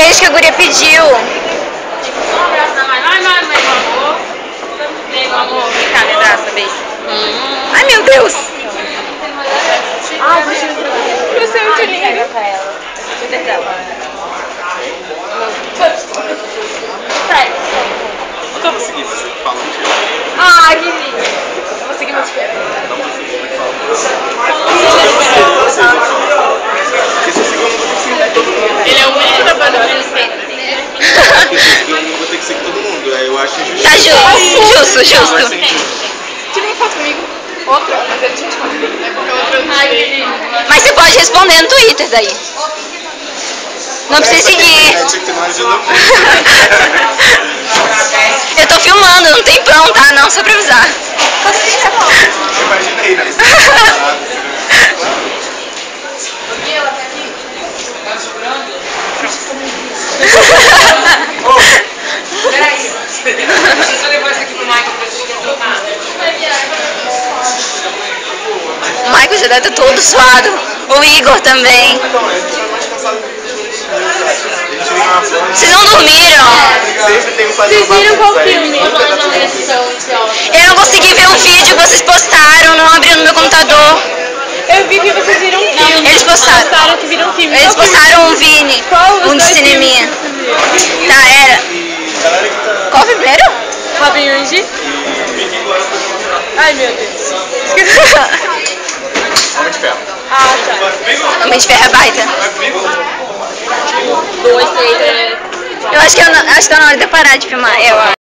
beijo que a guria pediu. Um abraço da mãe. Vai, meu amor. Meu amor, vem cá, me abraça, beijo. Ai, meu Deus. Ah, você é muito linda. Eu vou seguir, você fala um dia. Ah, que lindo. Eu vou seguir mais perto. Não vou seguir, porque se eu seguir, eu não vou ter que seguir todo mundo. Ele é o único da banda que respeita. Eu não vou ter que seguir todo mundo, aí eu acho injusto. Tá justo, Vai justo. ser injusto. Tira uma foto comigo. Outra, mas ele tinha foto comigo. É porque outra eu não sei. Mas você pode responder no Twitter daí. Não precisa seguir. Que não ajuda muito. Eu tô filmando, não tem pão, tá? Não, só pra avisar. Eu imaginei, né? Peraí. Deixa eu levar isso aqui pro Michael pra gente trocar. O Michael já deve estar todo suado. O Igor também. Então, a gente vai mais cansado que Vocês não dormiram? sempre tem que fazer Vocês viram qual filme? Eu não consegui ver o vídeo que vocês postaram, não abriu no meu computador. Eu vi que vocês viram um filme. Eles postaram. Postaram que viram um filme. Eles postaram um Vini, um de cineminha. Tá, era. Qual foi o primeiro? Robin Hood. Ai, meu Deus. Homem de ferro. Ah, tá. Homem de Ferro é baita. 2, 3, Eu acho que tá na hora de eu parar de filmar. Eu